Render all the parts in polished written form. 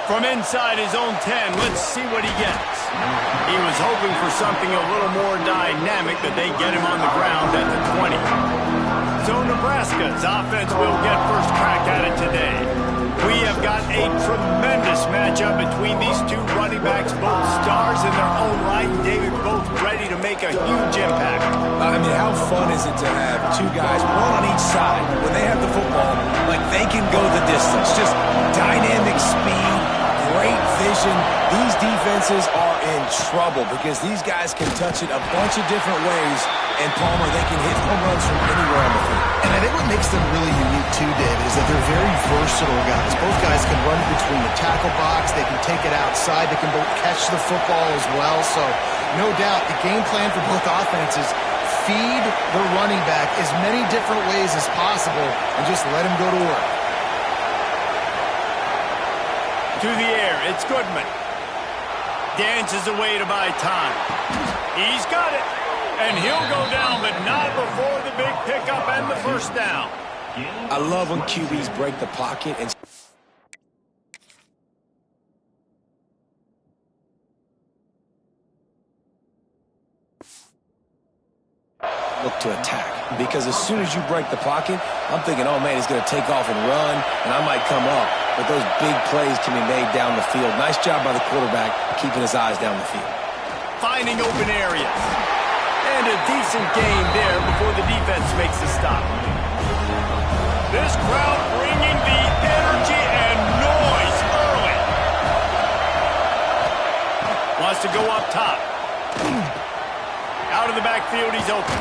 From inside his own 10, let's see what he gets. He was hoping for something a little more dynamic, but they get him on the ground at the 20. So Nebraska's offense will get first crack at it today. We have got a tremendous matchup between these two running backs, both stars in their own right. David, both ready to make a huge impact. I mean, how fun is it to have two guys, one on each side, when they have the football, like they can go the distance. Just dynamic speed, great vision. These defenses are in trouble because these guys can touch it a bunch of different ways, and Palmer, they can hit home runs from anywhere on the field. And I think what makes them really unique too, David, is that they're very versatile guys. Both guys can run between the tackle box. They can take it outside. They can both catch the football as well. So, no doubt, the game plan for both offenses, feed the running back as many different ways as possible and just let him go to work. To the air, it's Goodman. Dances away to buy time. He's got it. And he'll go down, but not before the big pickup and the first down. I love when QBs break the pocket and look to attack. Because as soon as you break the pocket, I'm thinking, oh man, he's going to take off and run, and I might come up. But those big plays can be made down the field. Nice job by the quarterback keeping his eyes down the field. Finding open areas. And a decent gain there before the defense makes the stop. This crowd bringing the energy and noise early. Wants to go up top. Out of the backfield, he's open.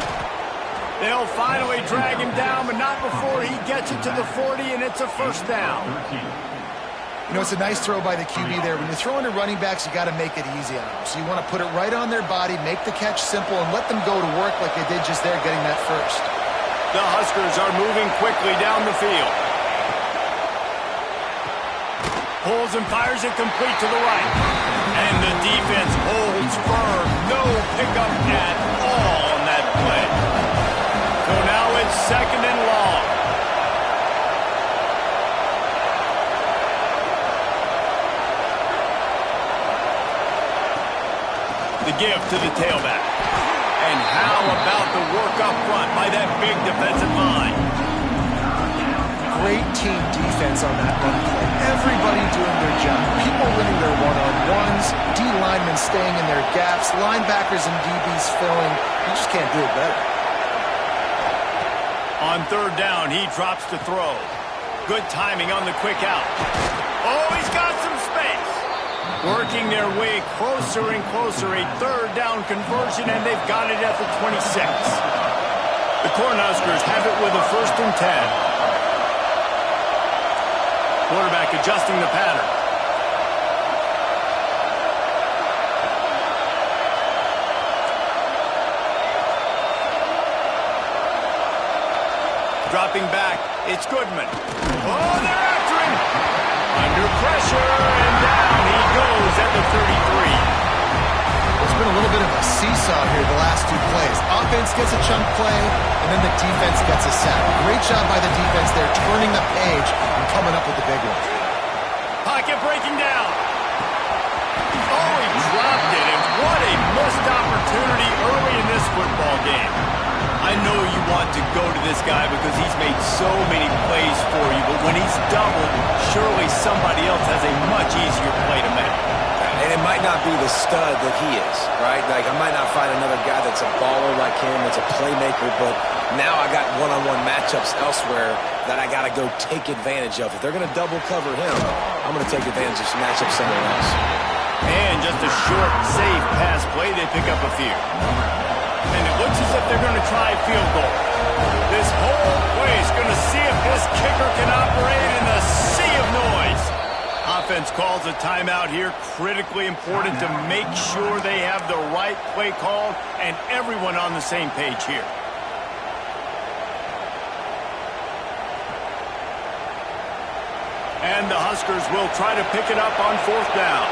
They'll finally drag him down, but not before he gets it to the 40, and it's a first down. You know, it's a nice throw by the QB there. When you're throwing to running backs, you got to make it easy on them. So you want to put it right on their body, make the catch simple, and let them go to work like they did just there getting that first. The Huskers are moving quickly down the field. Pulls and fires it complete to the right. And the defense holds firm. No pickup at all on that play. So now it's second and long. The give to the tailback. And how about the work up front by that big defensive line? Great team defense on that run play. Everybody doing their job. People winning their one-on-ones, D linemen staying in their gaps, linebackers and DBs filling. You just can't do it better. On third down, he drops to throw. Good timing on the quick out. Oh, he's got some space. Working their way closer and closer. A third down conversion, and they've got it at the 26. The Cornhuskers have it with a first and 10. Quarterback adjusting the pattern. Dropping back, it's Goodman. Oh, they're after him. Under pressure, and down he goes at the 33. There's been a little bit of a seesaw here the last two plays. Offense gets a chunk play, and then the defense gets a sack. Great job by the defense there, turning the page and coming up with the big one. Pocket breaking down. Oh, he dropped it, and what a missed opportunity early in this football game. I know you want to go to this guy because he's made so many plays for you, but when he's doubled, surely somebody else has a much easier play to make. And it might not be the stud that he is, right? Like, I might not find another guy that's a baller like him, that's a playmaker, but now I got one-on-one matchups elsewhere that I got to go take advantage of. If they're going to double cover him, I'm going to take advantage of some matchups somewhere else. And just a short, safe pass play, they pick up a few. And it looks as if they're going to try a field goal. This whole play is going to see if this kicker can operate in the sea of noise. Offense calls a timeout here. Critically important to make sure they have the right play called and everyone on the same page here. And the Huskers will try to pick it up on fourth down.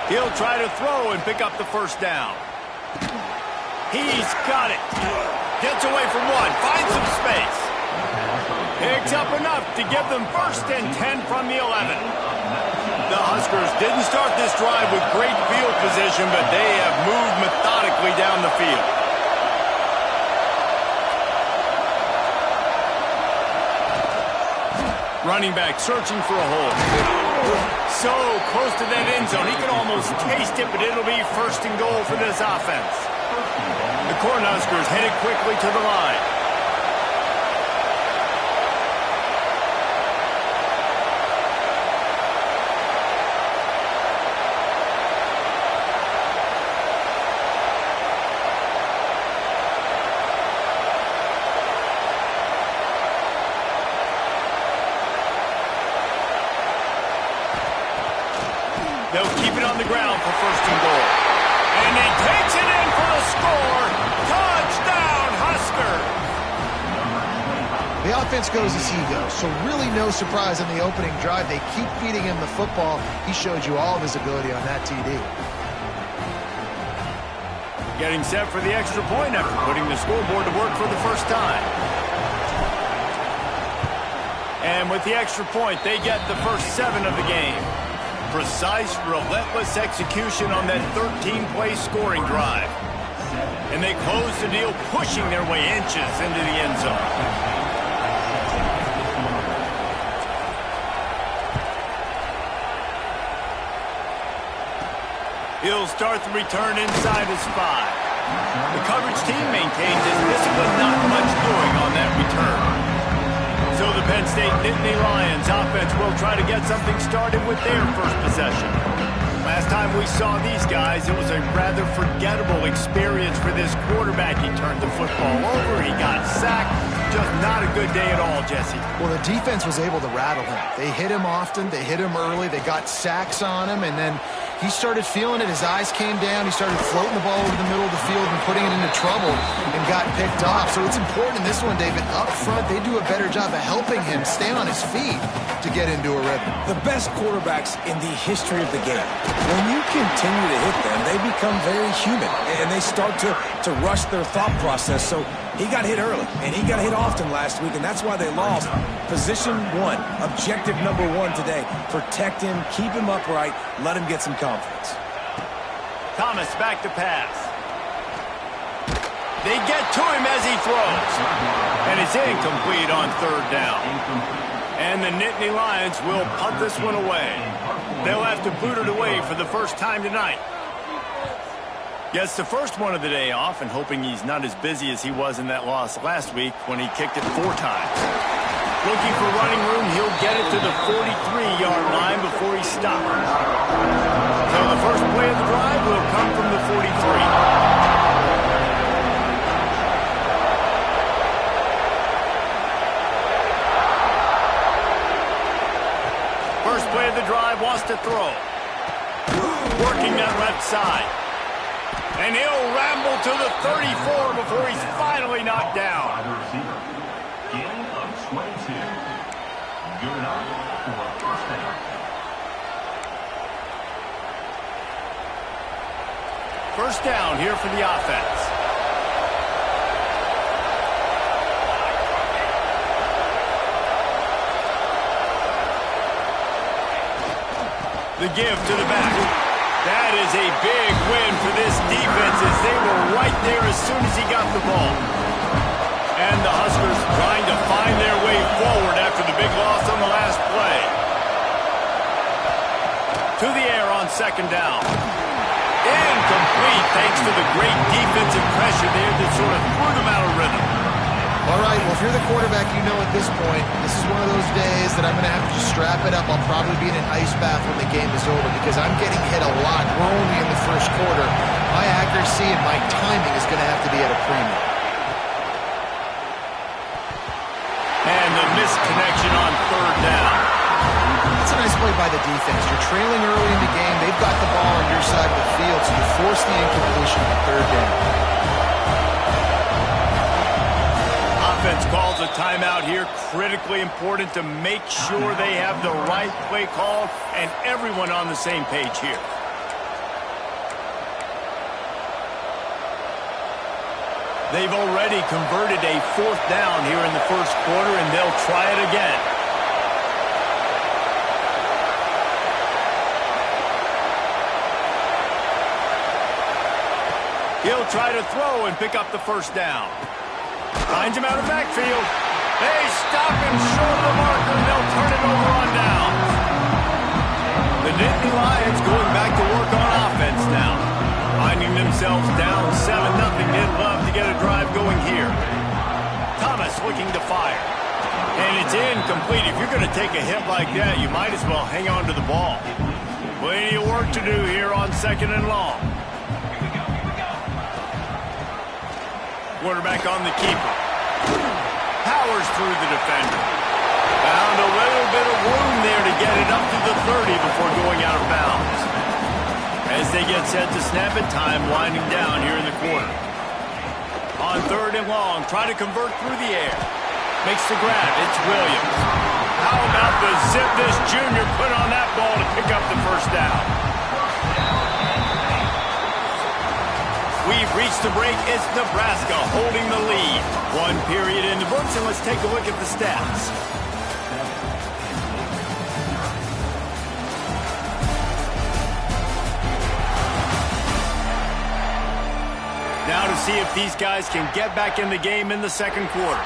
He'll try to throw and pick up the first down. He's got it. Gets away from one. Finds some space. Picks up enough to give them 1st and 10 from the 11. The Huskers didn't start this drive with great field position, but they have moved methodically down the field. Running back searching for a hole. So close to that end zone. He can almost taste it, but it'll be 1st and goal for this offense. The Cornhuskers headed quickly to the line. They'll keep it on the ground for 1st and goal. And he takes it in for the score. Touchdown, Husker! The offense goes as he goes, so really no surprise in the opening drive. They keep feeding him the football. He showed you all of his ability on that TD. Getting set for the extra point after putting the scoreboard to work for the first time. And with the extra point, they get the first 7 of the game. Precise, relentless execution on that 13-play scoring drive. And they close the deal, pushing their way inches into the end zone. He'll start the return inside his 5. The coverage team maintains his discipline, not much doing on that return. So the Penn State Nittany Lions offense will try to get something started with their first possession. Last time we saw these guys, it was a rather forgettable experience for this quarterback. He turned the football over, he got sacked. Just not a good day at all, Jesse. Well, the defense was able to rattle him. They hit him often, they hit him early, they got sacks on him, and then he started feeling it. His eyes came down. He started floating the ball over the middle of the field and putting it into trouble and got picked off. So it's important in this one, David. Up front, they do a better job of helping him stay on his feet to get into a rhythm. The best quarterbacks in the history of the game, when you continue to hit them, they become very human, and they start to rush their thought process. So he got hit early, and he got hit often last week, and that's why they lost. Position 1, objective number 1 today. Protect him, keep him upright, let him get some confidence. Thomas back to pass. They get to him as he throws. And it's incomplete on 3rd down. And the Nittany Lions will punt this one away. They'll have to boot it away for the first time tonight. Gets the first one of the day off, and hoping he's not as busy as he was in that loss last week when he kicked it 4 times. Looking for running room, he'll get it to the 43-yard line before he stops. So the first play of the drive will come from the 43. First play of the drive, wants to throw. Working that left side. And he'll ramble to the 34 before he's finally knocked down. Gain of 22. Good enough for a first down. First down here for the offense. The give to the back. That is a big win for this defense as they were right there as soon as he got the ball. And the Huskers trying to find their way forward after the big loss on the last play. To the air on 2nd down. Incomplete thanks to the great defensive pressure there that sort of threw them out of rhythm. All right, well, if you're the quarterback, you know at this point, this is one of those days that I'm going to have to just strap it up. I'll probably be in an ice bath when the game is over because I'm getting hit a lot. We're only in the first quarter. My accuracy and my timing is going to have to be at a premium. And the missed connection on 3rd down. That's a nice play by the defense. You're trailing early in the game. They've got the ball on your side of the field, so you force the incompletion on 3rd down. Offense calls a timeout here. Critically important to make sure they have the right play call and everyone on the same page here. They've already converted a 4th down here in the first quarter, and they'll try it again. He'll try to throw and pick up the 1st down. Finds him out of the backfield. They stop him short of the marker, and they'll turn it over on downs. The Nittany Lions going back to work on offense now. Finding themselves down 7-0. They'd love to get a drive going here. Thomas looking to fire. And it's incomplete. If you're going to take a hit like that, you might as well hang on to the ball. Plenty of work to do here on 2nd and long. Quarterback on the keeper. Powers through the defender. Found a little bit of room there to get it up to the 30 before going out of bounds. As they get set to snap it, time winding down here in the quarter. On 3rd and long, try to convert through the air. Makes the grab. It's Williams. How about the zip this junior put on that ball to pick up the 1st down? We've reached the break. It's Nebraska holding the lead. 1 period in the books, and let's take a look at the stats. Now to see if these guys can get back in the game in the 2nd quarter.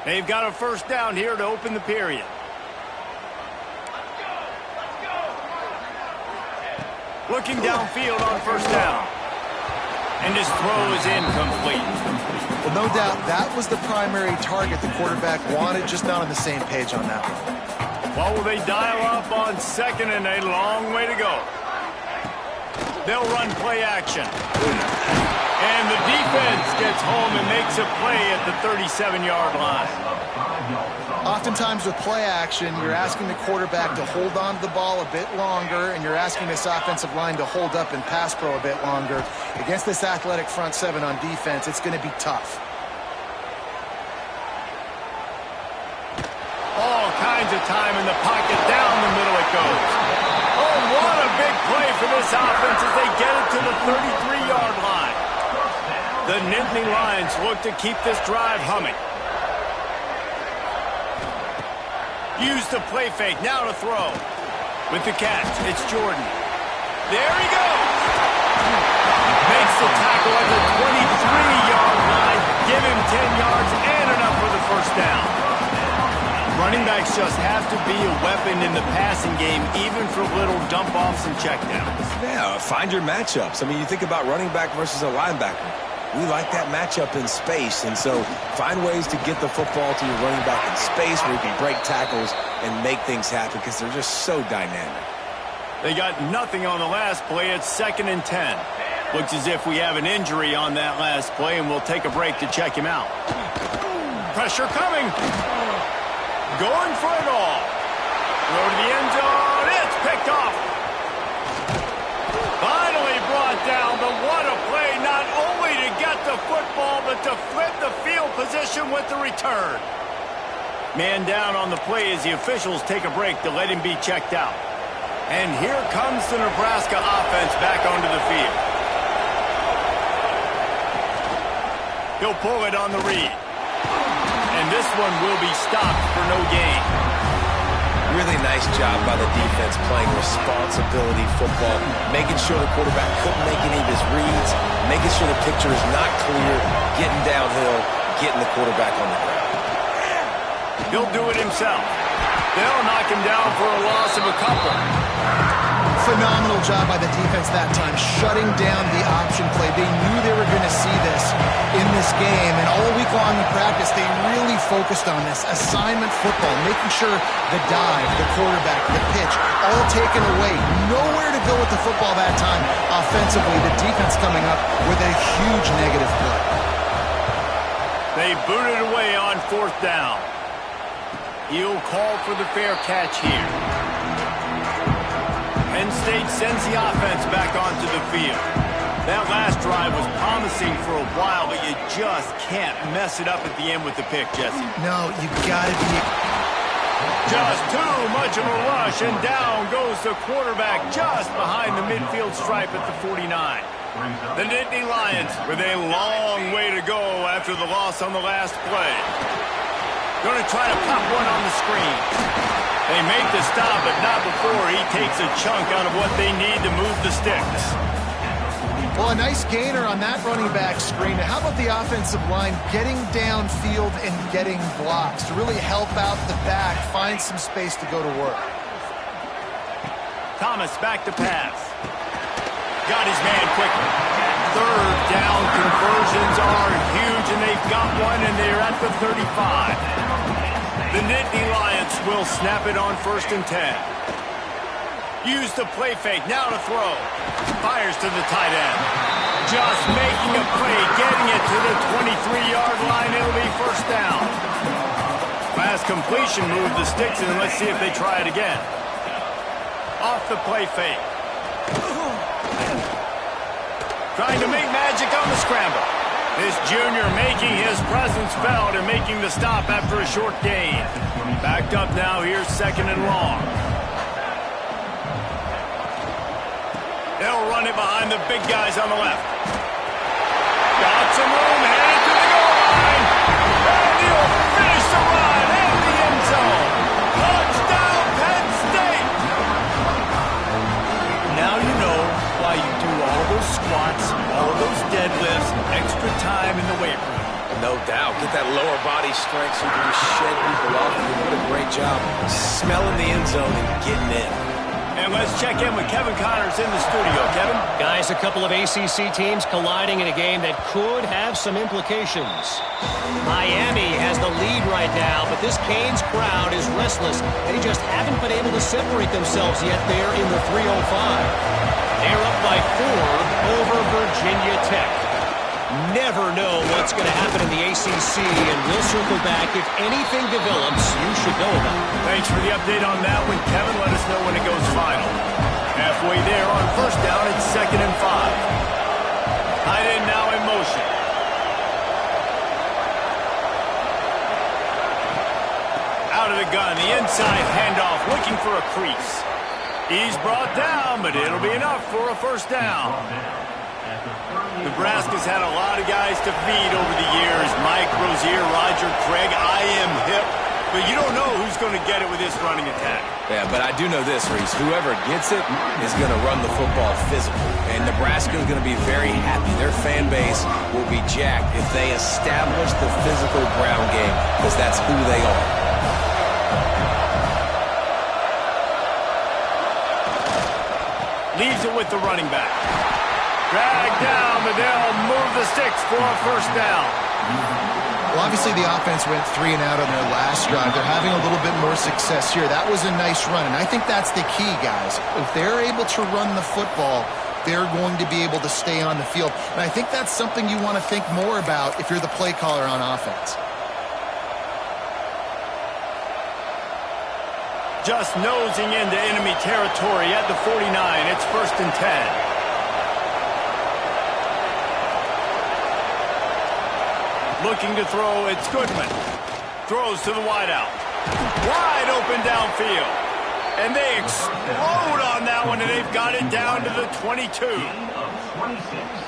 They've got a 1st down here to open the period. Looking downfield on 1st down. And his throw is incomplete. Well, no doubt that was the primary target the quarterback wanted, just not on the same page on that one. Well, will they dial up on 2nd and a long way to go? They'll run play action. And the defense gets home and makes a play at the 37-yard line. Oftentimes with play action, you're asking the quarterback to hold on to the ball a bit longer, and you're asking this offensive line to hold up and pass pro a bit longer. Against this athletic front 7 on defense, it's going to be tough. All kinds of time in the pocket. Down the middle it goes. Oh, what a big play for this offense as they get it to the 33-yard line. The Nittany Lions look to keep this drive humming. Use the play fake. Now to throw. With the catch, it's Jordan. There he goes. Makes the tackle at the 23-yard line. Give him 10 yards and enough for the 1st down. Running backs just have to be a weapon in the passing game, even for little dump-offs and checkdowns. Yeah, find your matchups. I mean, you think about running back versus a linebacker. We like that matchup in space, and so find ways to get the football to your running back in space where you can break tackles and make things happen because they're just so dynamic. They got nothing on the last play. It's 2nd and 10. Looks as if we have an injury on that last play, and we'll take a break to check him out. Pressure coming. Going for it all. Throw to the end zone. It's picked off. Finally brought down, but what a play, not only to get the football, but to flip the field position with the return. Man down on the play as the officials take a break to let him be checked out. And here comes the Nebraska offense back onto the field. He'll pull it on the read. And this one will be stopped for no gain. Really nice job by the defense playing responsibility football, making sure the quarterback couldn't make any of his reads, making sure the picture is not clear, getting downhill, getting the quarterback on the ground. He'll do it himself. They'll knock him down for a loss of a couple. Phenomenal job by the defense that time, shutting down the option play. They knew they were going to see this in this game, and all week long in practice, they really focused on this assignment football, making sure the dive, the quarterback, the pitch, all taken away. Nowhere to go with the football that time offensively. The defense coming up with a huge negative play. They booted away on 4th down. He'll call for the fair catch here. Penn State sends the offense back onto the field. That last drive was promising for a while, but you just can't mess it up at the end with the pick, Jesse. No, you got to be... Just too much of a rush, and down goes the quarterback just behind the midfield stripe at the 49. The Nittany Lions with a long way to go after the loss on the last play. Going to try to pop one on the screen. They make the stop, but not before he takes a chunk out of what they need to move the sticks. Well, a nice gainer on that running back screen. How about the offensive line getting downfield and getting blocks to really help out the back, find some space to go to work? Thomas back to pass. Got his man quickly. Third down conversions are huge, and they've got one, and they're at the 35. The Nittany Lions will snap it on 1st and 10. Use the play fake, now to throw. Fires to the tight end. Just making a play, getting it to the 23-yard line. It'll be 1st down. Pass completion, move the sticks, and let's see if they try it again. Off the play fake. Trying to make magic on the scramble. This junior making his presence felt and making the stop after a short gain. Backed up now, here's 2nd and long. They'll run it behind the big guys on the left. Got some room, headed to the goal line. And he'll finish the run in the end zone. Touchdown, Penn State. Now you know why you do all those squats, all those deadlifts, extra time in the weight room. No doubt. Get that lower body strength so you can just shed people off. What a great job smelling the end zone and getting in. And let's check in with Kevin Connors in the studio. Kevin? Guys, a couple of ACC teams colliding in a game that could have some implications. Miami has the lead right now, but this Canes crowd is restless. They just haven't been able to separate themselves yet there in the 305. They're up by 4 over Virginia Tech. Never know what's going to happen in the ACC, and we'll circle back. If anything develops, you should know about it. Thanks for the update on that one, Kevin. Let us know when it goes final. Halfway there on 1st down, it's 2nd and 5. Tight end now in motion. Out of the gun, the inside handoff, looking for a crease. He's brought down, but it'll be enough for a 1st down. Nebraska's had a lot of guys to feed over the years. Mike Rozier, Roger Craig, I am hip. But you don't know who's going to get it with this running attack. Yeah, but I do know this, Reese. Whoever gets it is going to run the football physical. And Nebraska is going to be very happy. Their fan base will be jacked if they establish the physical ground game, because that's who they are. Leaves it with the running back. Dragged down, but they'll move the sticks for a 1st down. Well, obviously the offense went 3 and out on their last drive. They're having a little bit more success here. That was a nice run, and I think that's the key, guys. If they're able to run the football, they're going to be able to stay on the field. And I think that's something you want to think more about if you're the play caller on offense. Just nosing into enemy territory at the 49. It's 1st and 10. Looking to throw, it's Goodman. Throws to the wideout. Wide open downfield. And they explode on that one, and they've got it down to the 22.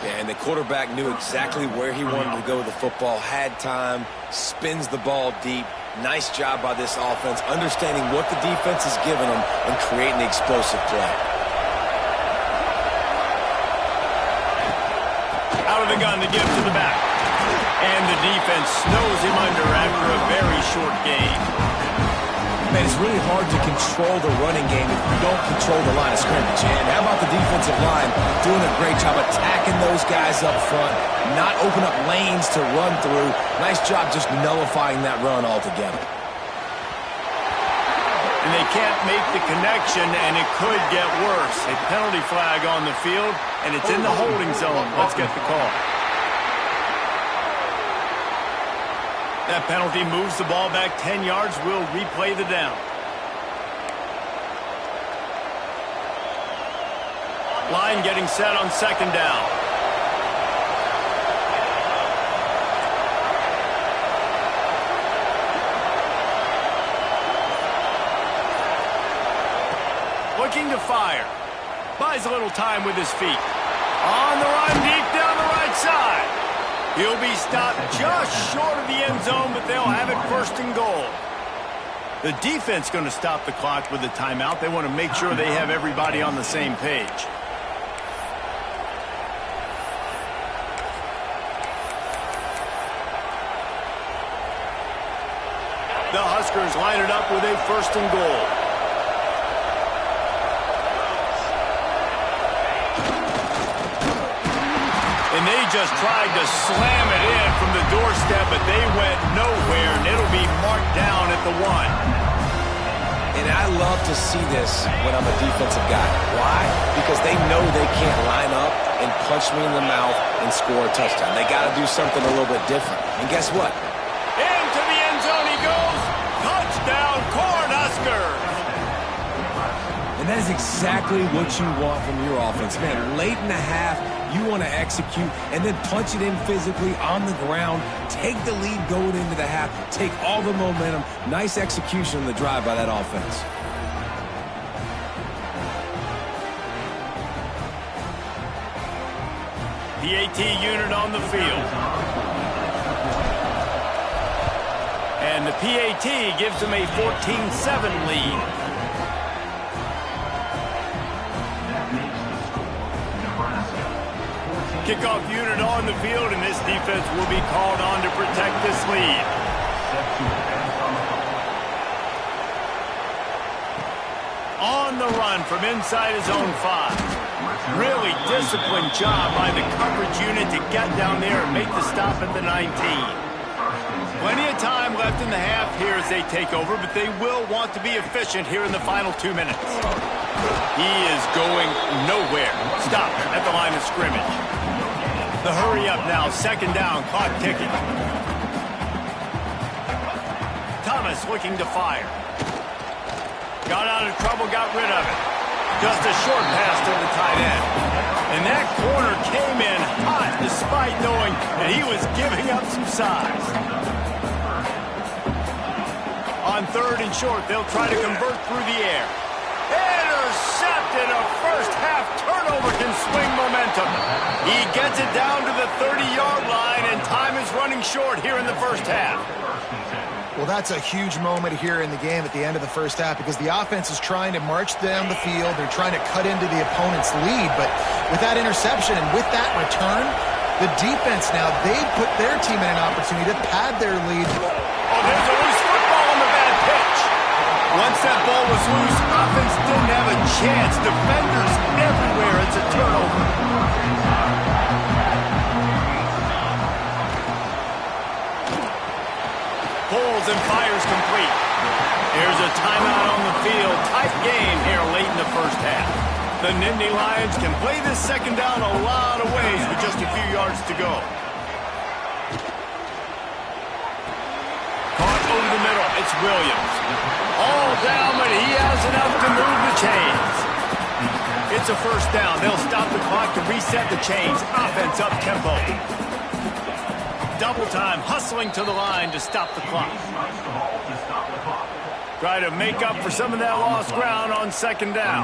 Yeah, and the quarterback knew exactly where he wanted to go with the football, had time, spins the ball deep. Nice job by this offense, understanding what the defense is giving them and creating the explosive play. Out of the gun to give to the back. And the defense snows him under after a very short game. Man, it's really hard to control the running game if you don't control the line of scrimmage. And how about the defensive line doing a great job attacking those guys up front, not open up lanes to run through. Nice job just nullifying that run altogether. And they can't make the connection, and it could get worse. A penalty flag on the field, and it's in the holding zone. Let's get the call. That penalty moves the ball back 10 yards. We'll replay the down. Line getting set on 2nd down. Looking to fire. Buys a little time with his feet. On the run, deep down the right side. He'll be stopped just short of the end zone, but they'll have it first and goal. The defense going to stop the clock with a timeout. They want to make sure they have everybody on the same page. The Huskers line it up with a first and goal. And they just tried to slam it in from the doorstep, but they went nowhere, and it'll be marked down at the 1. And I love to see this when I'm a defensive guy. Why? Because they know they can't line up and punch me in the mouth and score a touchdown. They got to do something a little bit different. And guess what? Into the end zone he goes. Touchdown, Cornhuskers. And that is exactly what you want from your offense. Man, late in the half, you want to execute and then punch it in physically on the ground. Take the lead going into the half. Take all the momentum. Nice execution on the drive by that offense. PAT unit on the field. And the PAT gives them a 14-7 lead. Kickoff unit on the field, and this defense will be called on to protect this lead. On the run from inside his own 5. Really disciplined job by the coverage unit to get down there and make the stop at the 19. Plenty of time left in the half here as they take over, but they will want to be efficient here in the final 2 minutes. He is going nowhere. Stop at the line of scrimmage. The hurry up now, second down, clock ticking. Thomas looking to fire. Got out of trouble, got rid of it. Just a short pass to the tight end. And that corner came in hot despite knowing that he was giving up some size. On third and short, they'll try to convert through the air. Intercepted. A first half turnover can swing momentum. He gets it down to the 30-yard line, and time is running short here in the first half. Well, that's a huge moment here in the game at the end of the first half because the offense is trying to march down the field. They're trying to cut into the opponent's lead, but with that interception and with that return, the defense now, they put their team in an opportunity to pad their lead. Oh, there's a loose football on the bad pitch. Once that ball was loose, offense didn't have a chance. Defenders everywhere. It's a turnover. Pulls and fires complete. Here's a timeout on the field. Tight game here late in the first half. The Nittany Lions can play this second down a lot of ways with just a few yards to go. Caught over the middle. It's Williams. All down, but he has enough to move the chains. It's a first down. They'll stop the clock to reset the chains. Offense up tempo. Double time, hustling to the line to stop the clock. Try to make up for some of that lost ground on second down.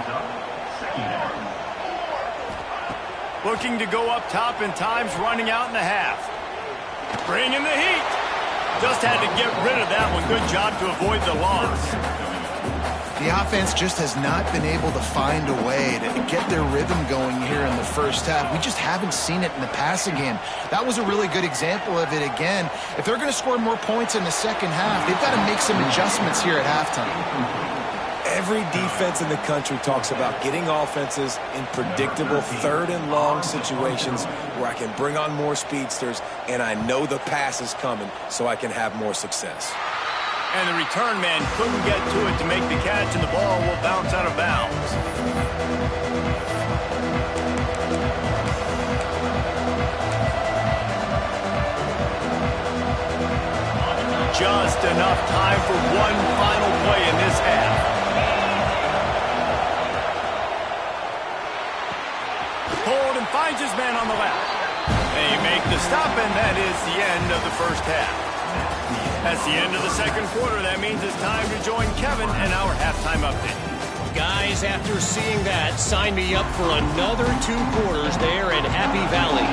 Looking to go up top, and time's running out in the half. Bringing the heat. Just had to get rid of that one. Good job to avoid the loss. The offense just has not been able to find a way to get their rhythm going here in the first half. We just haven't seen it in the passing game. That was a really good example of it again. If they're going to score more points in the second half, they've got to make some adjustments here at halftime. Every defense in the country talks about getting offenses in predictable third and long situations where I can bring on more speedsters and I know the pass is coming so I can have more success. And the return man couldn't get to it to make the catch, and the ball will bounce out of bounds. Just enough time for one final play in this half. Hold and finds his man on the left. They make the stop, and that is the end of the first half. That's the end of the second quarter. That means it's time to join Kevin and our halftime update. Guys, after seeing that, sign me up for another 2 quarters there in Happy Valley.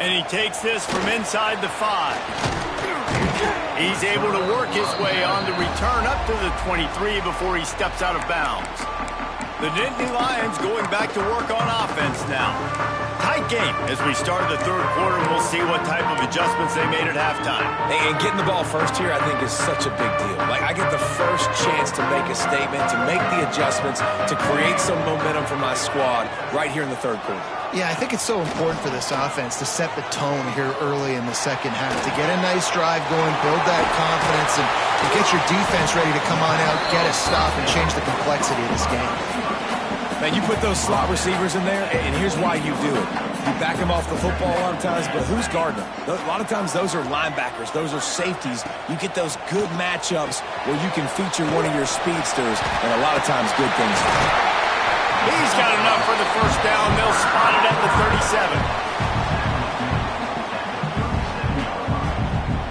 And he takes this from inside the 5. He's able to work his way on the return up to the 23 before he steps out of bounds. The Nittany Lions going back to work on offense now. Tight game as we start the 3rd quarter, and we'll see what type of adjustments they made at halftime. And getting the ball first here, I think, is such a big deal. Like, I get the first chance to make a statement, to make the adjustments, to create some momentum for my squad right here in the 3rd quarter. Yeah, I think it's so important for this offense to set the tone here early in the 2nd half, to get a nice drive going, build that confidence, and get your defense ready to come on out, get a stop, and change the complexity of this game. Man, you put those slot receivers in there, and here's why you do it. You back them off the football a lot of times, but who's guarding them? A lot of times those are linebackers. Those are safeties. You get those good matchups where you can feature one of your speedsters, and a lot of times good things happen. He's got enough for the 1st down. They'll spot it at the 37.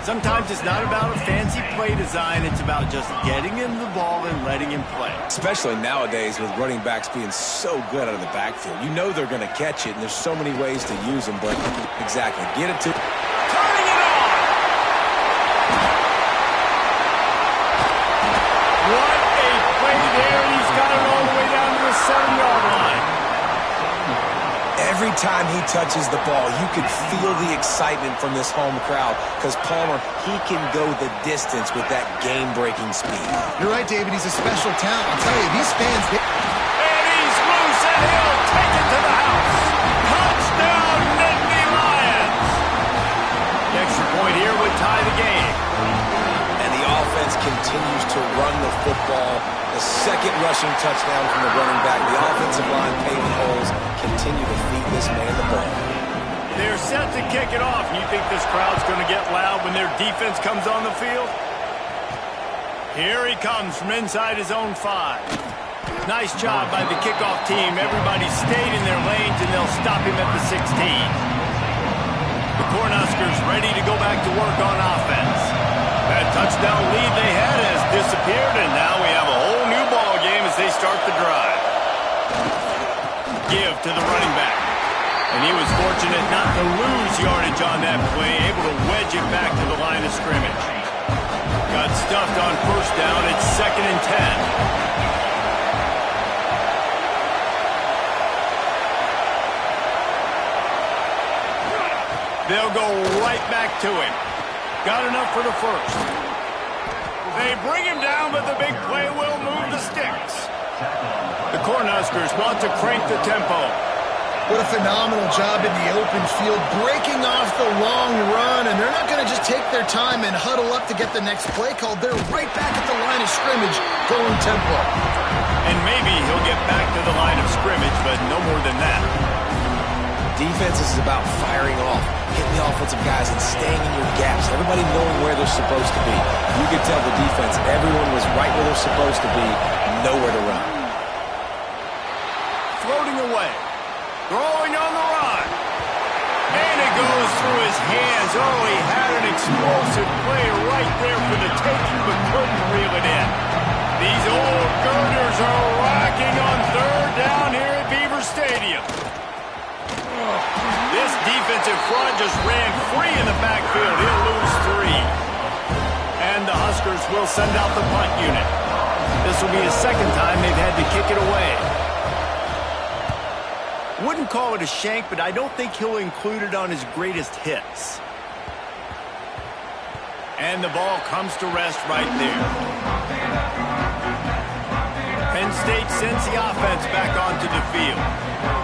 Sometimes it's not about a fancy play design. It's about just getting him the ball and letting him play. Especially nowadays with running backs being so good out of the backfield. You know they're going to catch it, and there's so many ways to use them, but exactly. Get it to... Turning it on! What a play there, and he's got it all the way down to the 7-yard line. Every time he touches the ball, you can feel the excitement from this home crowd because Palmer, he can go the distance with that game-breaking speed. You're right, David. He's a special talent. I'll tell you, these fans... And he's loose, and he'll take it to the house. Touchdown, Nittany Lions. The extra point here would tie the game. And the offense continues to run the football. The 2nd rushing touchdown from the running back. The offensive line paving holes. Continue to feed this man the ball. They're set to kick it off. You think this crowd's going to get loud when their defense comes on the field? Here he comes from inside his own 5. Nice job by the kickoff team. Everybody stayed in their lanes, and they'll stop him at the 16. The Cornhuskers ready to go back to work on offense. That touchdown lead they had has disappeared, and now we have a whole new ball game as they start the drive. Give to the running back. And he was fortunate not to lose yardage on that play, able to wedge it back to the line of scrimmage. Got stuffed on 1st down. It's 2nd and 10. They'll go right back to him. Got enough for the 1st. They bring him down, but the big play will move the sticks. The Cornhuskers want to crank the tempo. What a phenomenal job in the open field, breaking off the long run, and they're not going to just take their time and huddle up to get the next play called. They're right back at the line of scrimmage, going tempo. And maybe he'll get back to the line of scrimmage, but no more than that. Defense is about firing off, hitting the offensive guys and staying in your gaps. Everybody knowing where they're supposed to be. You could tell the defense, everyone was right where they're supposed to be, nowhere to run. Floating away. Throwing on the run. And it goes through his hands. Oh, he had an explosive play right there for the taking, but couldn't reel it in. These old girders are rocking on 3rd down here at Beaver Stadium. This defensive front just ran free in the backfield. He'll lose 3. And the Huskers will send out the punt unit. This will be the 2nd time they've had to kick it away. Wouldn't call it a shank, but I don't think he'll include it on his greatest hits. And the ball comes to rest right there. Penn State sends the offense back onto the field.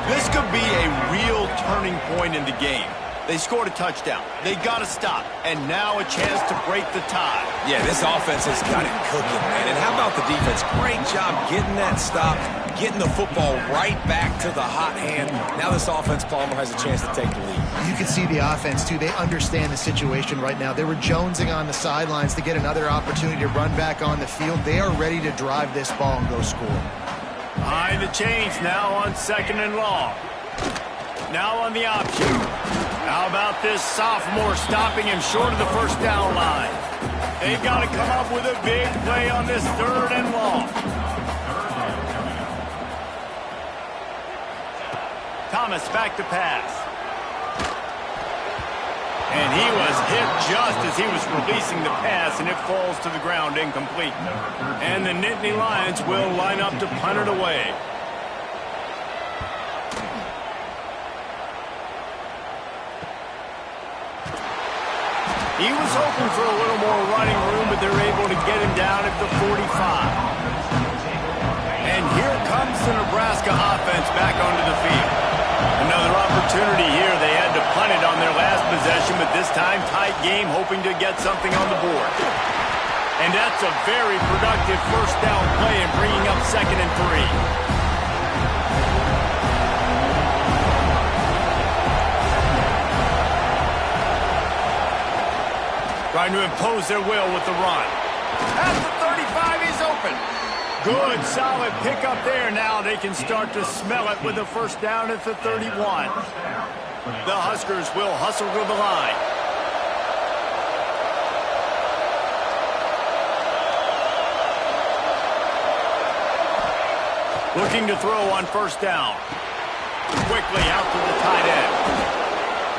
This could be a real turning point in the game. They scored a touchdown. They got to stop. And now a chance to break the tie. Yeah, this offense has got it cooking, man. And how about the defense? Great job getting that stop, getting the football right back to the hot hand. Now this offense, Palmer, has a chance to take the lead. You can see the offense, too. They understand the situation right now. They were jonesing on the sidelines to get another opportunity to run back on the field. They are ready to drive this ball and go score. Behind the chains now on 2nd and long. Now on the option. How about this sophomore stopping him short of the first down line? They've got to come up with a big play on this 3rd and long. Thomas back to pass. And he was hit just as he was releasing the pass, and it falls to the ground incomplete. And the Nittany Lions will line up to punt it away. He was hoping for a little more running room, but they're able to get him down at the 45. And here comes the Nebraska offense back onto the field. Another opportunity here. They had to punt it on their last possession, but this time tight game, hoping to get something on the board. And that's a very productive first down play and bringing up 2nd and 3. Trying to impose their will with the run. At the 35, he's open. Good, solid pickup there. Now they can start to smell it with a first down at the 31. The Huskers will hustle to the line. Looking to throw on first down. Quickly out to the tight end.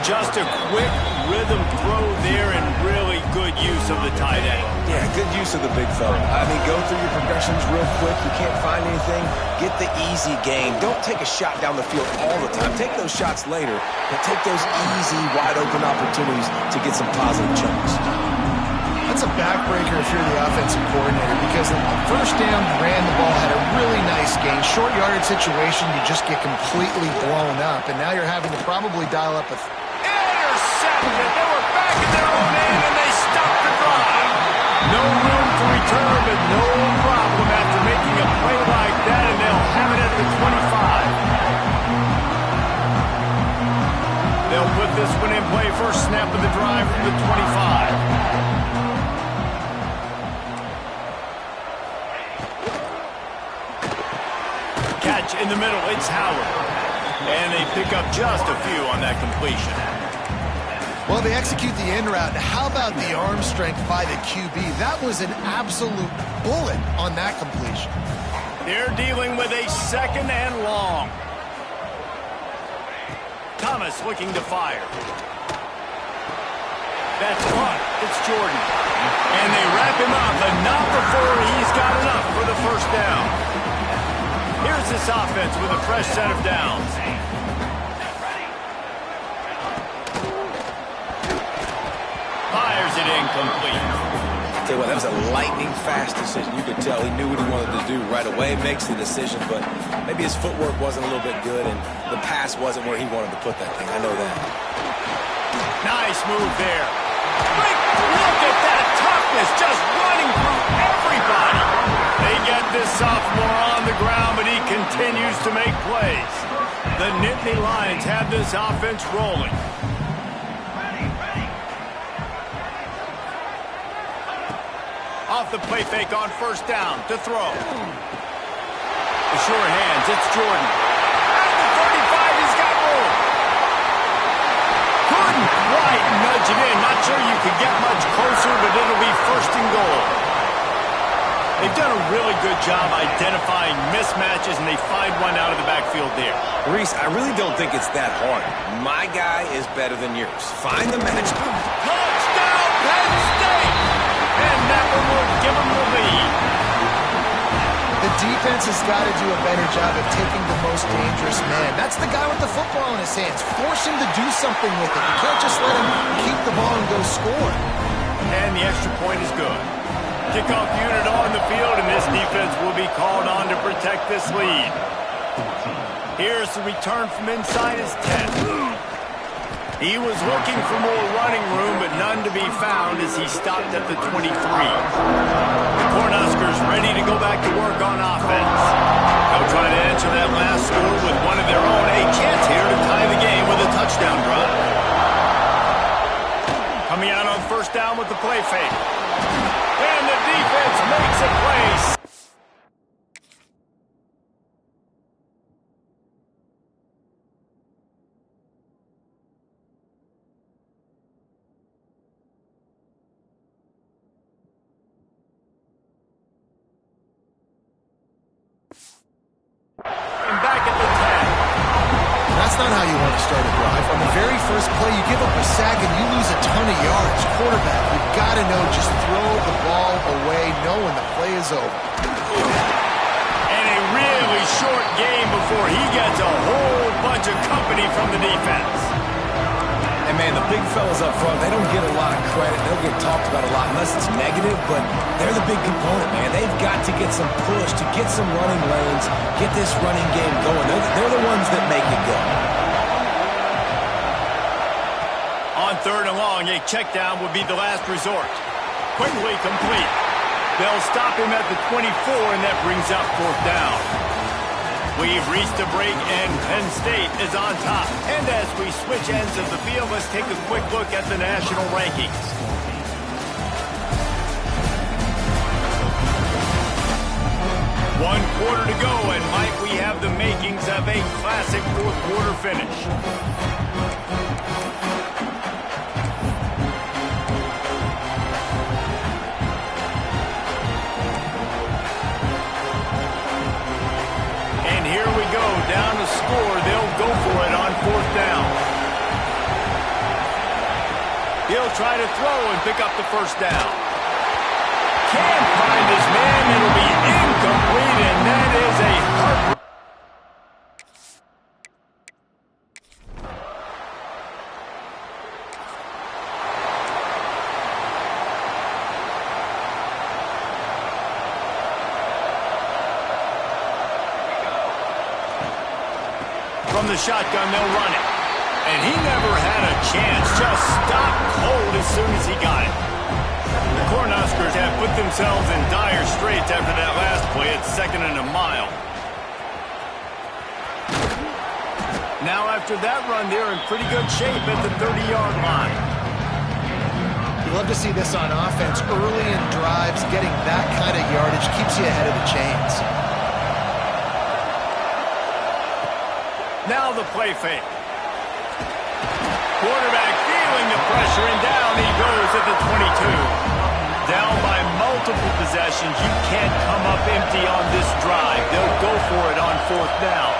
Just a quick rhythm throw there and really good use of the tight end. Yeah, good use of the big fella. I mean, go through your progressions real quick. You can't find anything. Get the easy gain. Don't take a shot down the field all the time. Take those shots later, but take those easy, wide-open opportunities to get some positive chunks. That's a backbreaker if you're the offensive coordinator, because on first down, you ran the ball, had a really nice gain. Short yardage situation, you just get completely blown up, and now you're having to probably dial up a... Intercepted. They were back in their own end, and they stopped the drive. No room to return, but no problem after making a play like that, and they'll have it at the 25. They'll put this one in play. First snap of the drive from the 25. Catch in the middle, it's Howard. And they pick up just a few on that completion. Well, they execute the in route. How about the arm strength by the QB? That was an absolute bullet on that completion. They're dealing with a 2nd and long. Thomas looking to fire. That's caught. It's Jordan. And they wrap him up, but not before he's got enough for the first down. Here's this offense with a fresh set of downs. Fires it incomplete. Tell you what, that was a lightning-fast decision. You could tell he knew what he wanted to do right away. Makes the decision, but maybe his footwork wasn't a little bit good, and the pass wasn't where he wanted to put that thing. I know that. Nice move there. Look at that toughness, just running through everybody. They get this sophomore on the ground, but he continues to make plays. The Nittany Lions have this offense rolling. Off the play fake on first down to throw. The sure hands, it's Jordan. At the 35, he's got room. Couldn't quite nudge it in. Not sure you could get much closer, but it'll be first and goal. They've done a really good job identifying mismatches, and they find one out of the backfield there. Reese, I really don't think it's that hard. My guy is better than yours. Find the match. Touchdown, Penn State! And that one will give them the lead. The defense has got to do a better job of taking the most dangerous man. That's the guy with the football in his hands. Force him to do something with it. You can't just let him keep the ball and go score. And the extra point is good. Kickoff unit on the field, and this defense will be called on to protect this lead. Here's the return from inside his 10. He was looking for more running room, but none to be found as he stopped at the 23. The Cornhuskers ready to go back to work on offense. They'll try to answer that last score with one of their own. A chance here to tie the game with a touchdown drive. Coming out on first down with the play fake. And the defense makes a play. not how you want to start a drive. On the very first play, you give up a sack and you lose a ton of yards. Quarterback, you've got to know, just throw the ball away knowing the play is over. And a really short game before he gets a whole bunch of company from the defense. And, man, the big fellas up front, they don't get a lot of credit. They'll get talked about a lot unless it's negative, but they're the big component, man. They've got to get some push, to get some running lanes, get this running game going. They're the ones that make it go. On 3rd and long, a check down would be the last resort. Quickly complete. They'll stop him at the 24, and that brings up 4th down. We've reached a break, and Penn State is on top. And as we switch ends of the field, let's take a quick look at the national rankings. One quarter to go, and Mike, we have the makings of a classic 4th quarter finish. Down to score, they'll go for it on 4th down. He'll try to throw and pick up the 1st down. Can't find his man, it'll be incomplete, and that is a heartbreaker. From the shotgun, they'll run it. And he never had a chance. Just stopped cold as soon as he got it. The Cornhuskers have put themselves in dire straits after that last play at 2nd and a mile. Now after that run, they're in pretty good shape at the 30-yard line. You love to see this on offense. Early in drives, getting that kind of yardage keeps you ahead of the chains. Now the play fake. Quarterback feeling the pressure, and down he goes at the 22. Down by multiple possessions. You can't come up empty on this drive. They'll go for it on 4th down.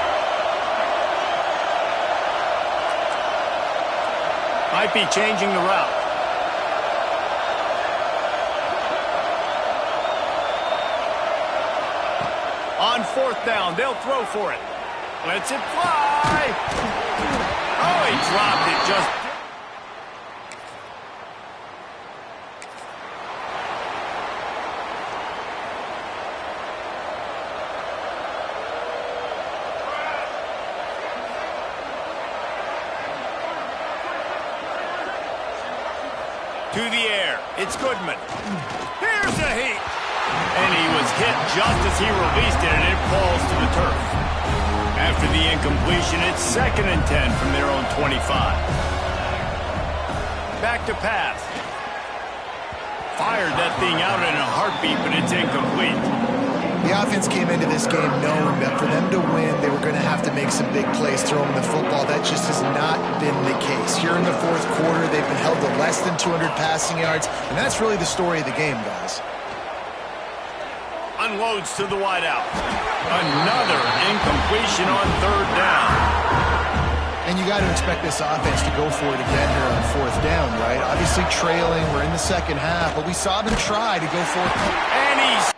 Might be changing the route. On 4th down, they'll throw for it. Lets it fly. Oh, he dropped it just. To the air. It's Goodman. Here's a heat. And he was hit just as he released it, and it falls to the turf. After the incompletion, it's 2nd and 10 from their own 25. Back to pass. Fired that thing out in a heartbeat, but it's incomplete. The offense came into this game knowing that for them to win, they were going to have to make some big plays throwing the football. That just has not been the case. Here in the 4th quarter, they've been held to less than 200 passing yards, and that's really the story of the game, guys. Unloads to the wideout. Another incompletion on 3rd down. And you got to expect this offense to go for it again here on 4th down, right? Obviously trailing, we're in the 2nd half, but we saw them try to go for it. And he's